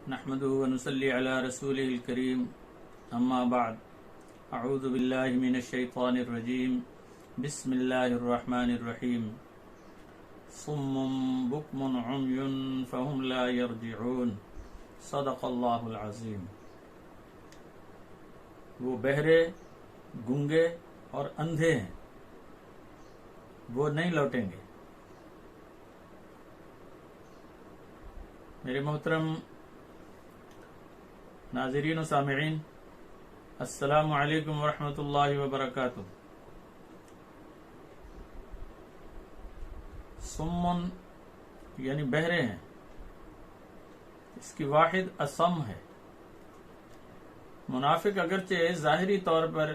نحمده ونصلي على رسوله الكريم اما بعد اعوذ بالله من الشيطان الرجيم بسم الله الرحمن الرحيم صم بكم عمي فهم لا يرجعون صدق اللہ العظیم۔ وہ بہرے، گونگے اور اندھے ہیں، وہ نہیں لوٹیں گے۔ میرے محترم ناظرین و سامعین، السلام علیکم ورحمۃ اللہ وبرکاتہ۔ سمن یعنی بہرے ہیں، اس کی واحد اصم ہے۔ منافق اگرچہ ظاہری طور پر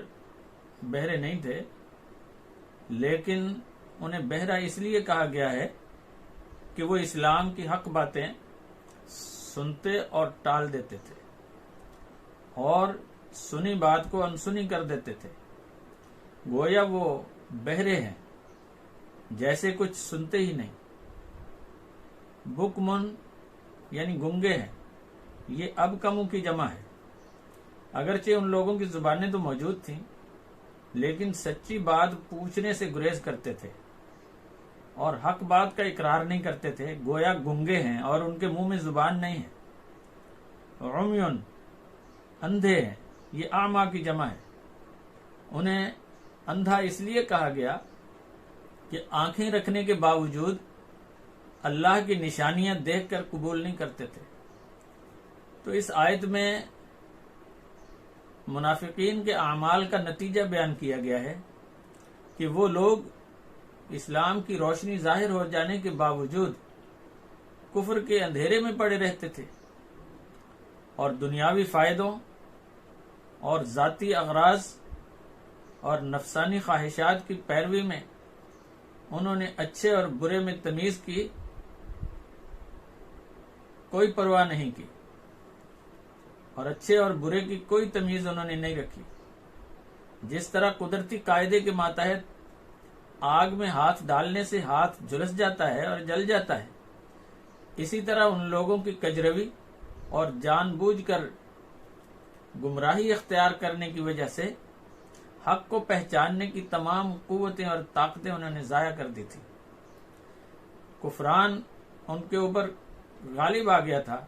بہرے نہیں تھے، لیکن انہیں بہرا اس لیے کہا گیا ہے کہ وہ اسلام کی حق باتیں سنتے اور ٹال دیتے تھے اور سنی بات کو انسنی کر دیتے تھے، گویا وہ بہرے ہیں، جیسے کچھ سنتے ہی نہیں۔ بکمن یعنی گنگے ہیں، یہ اب کموں کی جمع ہے۔ اگرچہ ان لوگوں کی زبانیں تو موجود تھیں، لیکن سچی بات پوچھنے سے گریز کرتے تھے اور حق بات کا اقرار نہیں کرتے تھے، گویا گنگے ہیں اور ان کے منہ میں زبان نہیں ہے۔ عمیون اندھے ہیں، یہ اعمیٰ کی جمع ہے۔ انہیں اندھا اس لیے کہا گیا کہ آنکھیں رکھنے کے باوجود اللہ کی نشانیاں دیکھ کر قبول نہیں کرتے تھے۔ تو اس آیت میں منافقین کے اعمال کا نتیجہ بیان کیا گیا ہے کہ وہ لوگ اسلام کی روشنی ظاہر ہو جانے کے باوجود کفر کے اندھیرے میں پڑے رہتے تھے اور دنیاوی فائدوں اور ذاتی اغراض اور نفسانی خواہشات کی پیروی میں انہوں نے اچھے اور برے میں تمیز کی کوئی پرواہ نہیں کی، اور اچھے اور برے کی کوئی تمیز انہوں نے نہیں رکھی۔ جس طرح قدرتی قاعدے کے ماتحت آگ میں ہاتھ ڈالنے سے ہاتھ جھلس جاتا ہے اور جل جاتا ہے، اسی طرح ان لوگوں کی کجروی اور جان بوجھ کر گمراہی اختیار کرنے کی وجہ سے حق کو پہچاننے کی تمام قوتیں اور طاقتیں انہوں نے ضائع کر دی تھی۔ کفران ان کے اوپر غالب آ گیا تھا،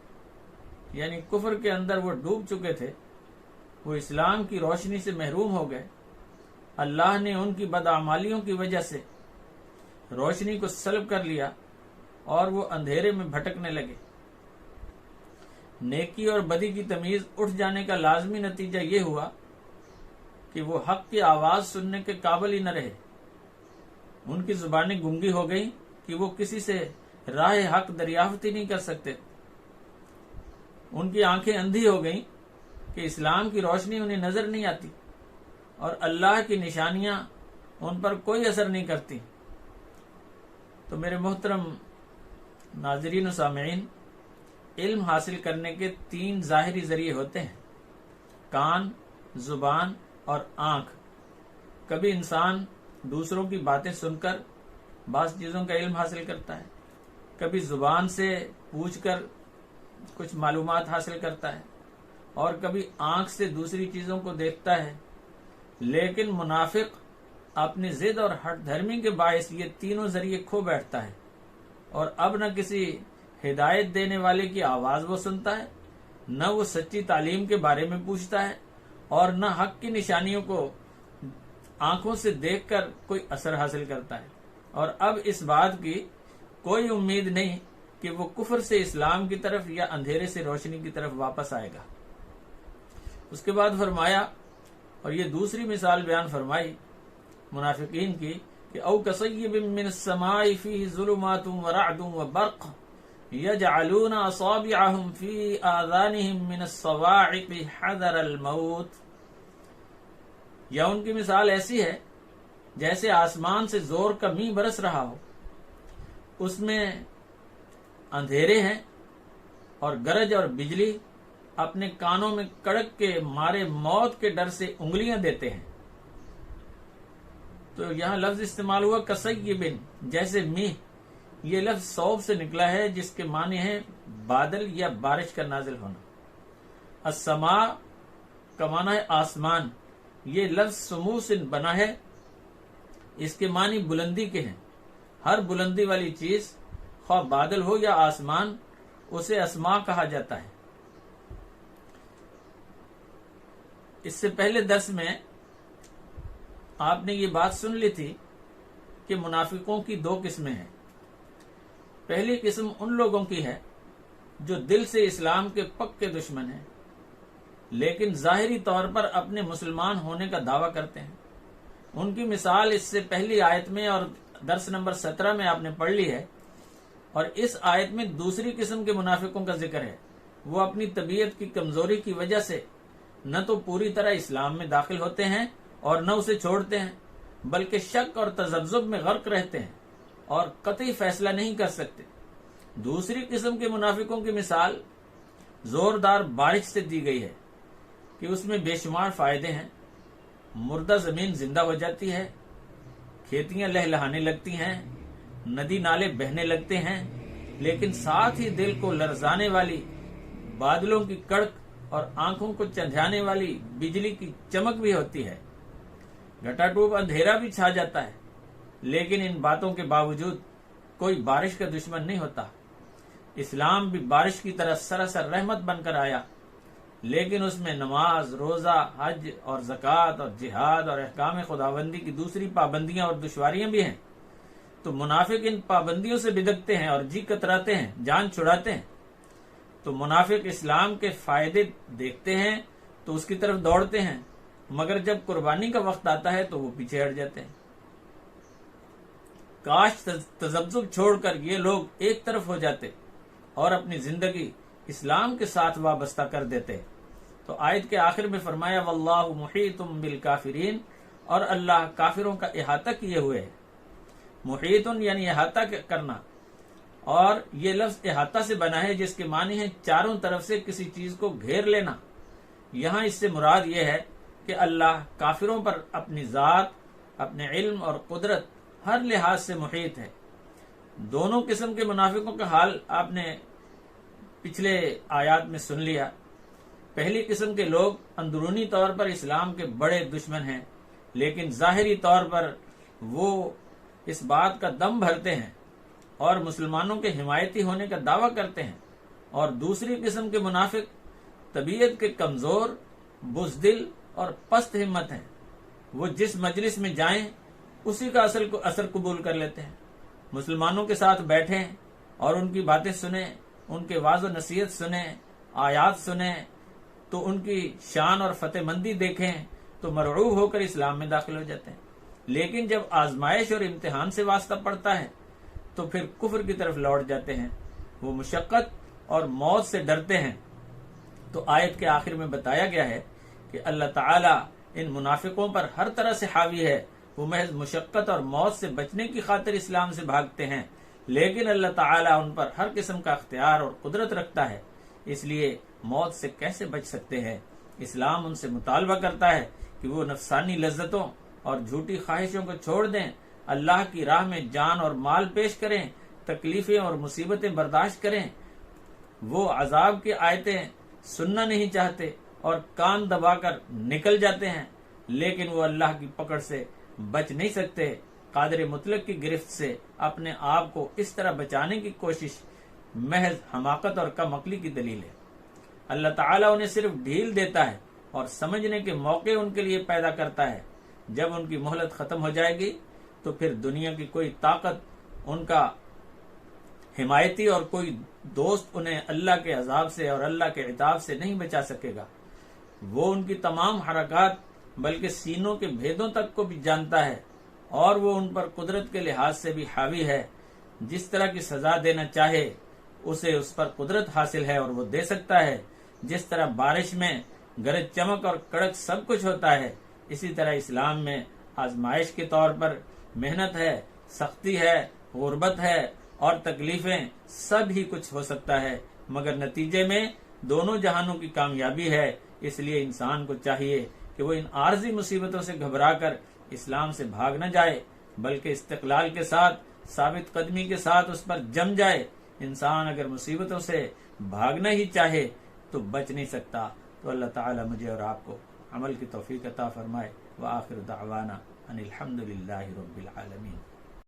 یعنی کفر کے اندر وہ ڈوب چکے تھے، وہ اسلام کی روشنی سے محروم ہو گئے۔ اللہ نے ان کی بدعمالیوں کی وجہ سے روشنی کو سلب کر لیا اور وہ اندھیرے میں بھٹکنے لگے۔ نیکی اور بدی کی تمیز اٹھ جانے کا لازمی نتیجہ یہ ہوا کہ وہ حق کی آواز سننے کے قابل ہی نہ رہے۔ ان کی زبانیں گنگی ہو گئیں کہ وہ کسی سے راہ حق دریافت ہی نہیں کر سکتے۔ ان کی آنکھیں اندھی ہو گئیں کہ اسلام کی روشنی انہیں نظر نہیں آتی اور اللہ کی نشانیاں ان پر کوئی اثر نہیں کرتی۔ تو میرے محترم ناظرین و سامعین، علم حاصل کرنے کے 3 ظاہری ذریعے ہوتے ہیں: کان، زبان اور آنکھ۔ کبھی انسان دوسروں کی باتیں سن کر بعض چیزوں کا علم حاصل کرتا ہے، کبھی زبان سے پوچھ کر کچھ معلومات حاصل کرتا ہے، اور کبھی آنکھ سے دوسری چیزوں کو دیکھتا ہے۔ لیکن منافق اپنی ضد اور ہٹ دھرمی کے باعث یہ تینوں ذریعے کھو بیٹھتا ہے، اور اب نہ کسی ہدایت دینے والے کی آواز وہ سنتا ہے، نہ وہ سچی تعلیم کے بارے میں پوچھتا ہے، اور نہ حق کی نشانیوں کو آنکھوں سے دیکھ کر کوئی اثر حاصل کرتا ہے، اور اب اس بات کی کوئی امید نہیں کہ وہ کفر سے اسلام کی طرف یا اندھیرے سے روشنی کی طرف واپس آئے گا۔ اس کے بعد فرمایا، اور یہ دوسری مثال بیان فرمائی منافقین کی، کہ او کصیب من السماء فیہ ظلمات ورعد وبرق یجعلون اصابعهم فی آذانهم من الصواعق حذر الموت۔ یا ان کی مثال ایسی ہے جیسے آسمان سے زور کا میںہ برس رہا ہو، اس میں اندھیرے ہیں اور گرج اور بجلی اپنے کانوں میں کڑک کے مارے موت کے ڈر سے انگلیاں دیتے ہیں۔ تو یہاں لفظ استعمال ہوا کصیب، جیسے میںہ، یہ لفظ صوب سے نکلا ہے جس کے معنی ہے بادل یا بارش کا نازل ہونا۔ السماء کا معنی ہے آسمان، یہ لفظ سمو سے بنا ہے، اس کے معنی بلندی کے ہیں۔ ہر بلندی والی چیز خواہ بادل ہو یا آسمان اسے اسماء کہا جاتا ہے۔ اس سے پہلے درس میں آپ نے یہ بات سن لی تھی کہ منافقوں کی دو قسمیں ہیں۔ پہلی قسم ان لوگوں کی ہے جو دل سے اسلام کے پکے دشمن ہیں لیکن ظاہری طور پر اپنے مسلمان ہونے کا دعویٰ کرتے ہیں۔ ان کی مثال اس سے پہلی آیت میں اور درس نمبر 17 میں آپ نے پڑھ لی ہے، اور اس آیت میں دوسری قسم کے منافقوں کا ذکر ہے۔ وہ اپنی طبیعت کی کمزوری کی وجہ سے نہ تو پوری طرح اسلام میں داخل ہوتے ہیں اور نہ اسے چھوڑتے ہیں، بلکہ شک اور تذبذب میں غرق رہتے ہیں اور قطعی فیصلہ نہیں کر سکتے۔ دوسری قسم کے منافقوں کی مثال زوردار بارش سے دی گئی ہے کہ اس میں بے شمار فائدے ہیں۔ مردہ زمین زندہ ہو جاتی ہے، کھیتیاں لہلہانے لگتی ہیں، ندی نالے بہنے لگتے ہیں، لیکن ساتھ ہی دل کو لرزانے والی بادلوں کی کڑک اور آنکھوں کو چندھانے والی بجلی کی چمک بھی ہوتی ہے۔ گھٹا ٹوپ اندھیرا بھی چھا جاتا ہے، لیکن ان باتوں کے باوجود کوئی بارش کا دشمن نہیں ہوتا۔ اسلام بھی بارش کی طرح سراسر رحمت بن کر آیا، لیکن اس میں نماز، روزہ، حج اور زکوٰۃ اور جہاد اور احکام خداوندی کی دوسری پابندیاں اور دشواریاں بھی ہیں۔ تو منافق ان پابندیوں سے بدکتے ہیں اور جی کتراتے ہیں، جان چھڑاتے ہیں۔ تو منافق اسلام کے فائدے دیکھتے ہیں تو اس کی طرف دوڑتے ہیں، مگر جب قربانی کا وقت آتا ہے تو وہ پیچھے ہٹ جاتے ہیں۔ کاش تذبذب چھوڑ کر یہ لوگ ایک طرف ہو جاتے اور اپنی زندگی اسلام کے ساتھ وابستہ کر دیتے۔ تو آیت کے آخر میں فرمایا واللہ محیط بالکافرین، اور اللہ کافروں کا احاطہ کیے ہوئے ہے۔ محیط یعنی احاطہ کرنا، اور یہ لفظ احاطہ سے بنا ہے جس کے معنی ہے چاروں طرف سے کسی چیز کو گھیر لینا۔ یہاں اس سے مراد یہ ہے کہ اللہ کافروں پر اپنی ذات، اپنے علم اور قدرت ہر لحاظ سے محیط ہے۔ دونوں قسم کے منافقوں کا حال آپ نے پچھلے آیات میں سن لیا۔ پہلی قسم کے لوگ اندرونی طور پر اسلام کے بڑے دشمن ہیں، لیکن ظاہری طور پر وہ اس بات کا دم بھرتے ہیں اور مسلمانوں کے حمایتی ہونے کا دعویٰ کرتے ہیں۔ اور دوسری قسم کے منافق طبیعت کے کمزور، بزدل اور پست ہمت ہیں۔ وہ جس مجلس میں جائیں اسی کا اثر قبول کر لیتے ہیں۔ مسلمانوں کے ساتھ بیٹھیں اور ان کی باتیں سنیں، ان کے واعظ و نصیحت سنیں، آیات سنیں، تو ان کی شان اور فتح مندی دیکھیں تو مرعوب ہو کر اسلام میں داخل ہو جاتے ہیں۔ لیکن جب آزمائش اور امتحان سے واسطہ پڑتا ہے تو پھر کفر کی طرف لوٹ جاتے ہیں۔ وہ مشقت اور موت سے ڈرتے ہیں۔ تو آیت کے آخر میں بتایا گیا ہے کہ اللہ تعالیٰ ان منافقوں پر ہر طرح سے حاوی ہے۔ وہ محض مشقت اور موت سے بچنے کی خاطر اسلام سے بھاگتے ہیں، لیکن اللہ تعالیٰ ان پر ہر قسم کا اختیار اور قدرت رکھتا ہے، اس لیے موت سے کیسے بچ سکتے ہیں؟ اسلام ان سے مطالبہ کرتا ہے کہ وہ نفسانی لذتوں اور جھوٹی خواہشوں کو چھوڑ دیں، اللہ کی راہ میں جان اور مال پیش کریں، تکلیفیں اور مصیبتیں برداشت کریں۔ وہ عذاب کی آیتیں سننا نہیں چاہتے اور کان دبا کر نکل جاتے ہیں، لیکن وہ اللہ کی پکڑ سے بچ نہیں سکتے۔ قادر مطلق کی گرفت سے اپنے آپ کو اس طرح بچانے کی کوشش محض حماقت اور کم عقلی کی دلیل ہے۔ اللہ تعالیٰ انہیں صرف ڈھیل دیتا ہے اور سمجھنے کے موقع ان کے لیے پیدا کرتا ہے۔ جب ان کی مہلت ختم ہو جائے گی تو پھر دنیا کی کوئی طاقت ان کا حمایتی اور کوئی دوست انہیں اللہ کے عذاب سے اور اللہ کے عتاب سے نہیں بچا سکے گا۔ وہ ان کی تمام حرکات بلکہ سینوں کے بھیدوں تک کو بھی جانتا ہے، اور وہ ان پر قدرت کے لحاظ سے بھی حاوی ہے۔ جس طرح کی سزا دینا چاہے اسے اس پر قدرت حاصل ہے اور وہ دے سکتا ہے۔ جس طرح بارش میں گرج چمک اور کڑک سب کچھ ہوتا ہے، اسی طرح اسلام میں آزمائش کے طور پر محنت ہے، سختی ہے، غربت ہے اور تکلیفیں، سب ہی کچھ ہو سکتا ہے، مگر نتیجے میں دونوں جہانوں کی کامیابی ہے۔ اس لیے انسان کو چاہیے کہ وہ ان عارضی مصیبتوں سے گھبرا کر اسلام سے بھاگ نہ جائے، بلکہ استقلال کے ساتھ ثابت قدمی کے ساتھ اس پر جم جائے. انسان اگر مصیبتوں سے بھاگنا ہی چاہے تو بچ نہیں سکتا. تو اللہ تعالی مجھے اور آپ کو عمل کی توفیق عطا فرمائے. وآخر دعوانا ان الحمد للہ رب العالمین.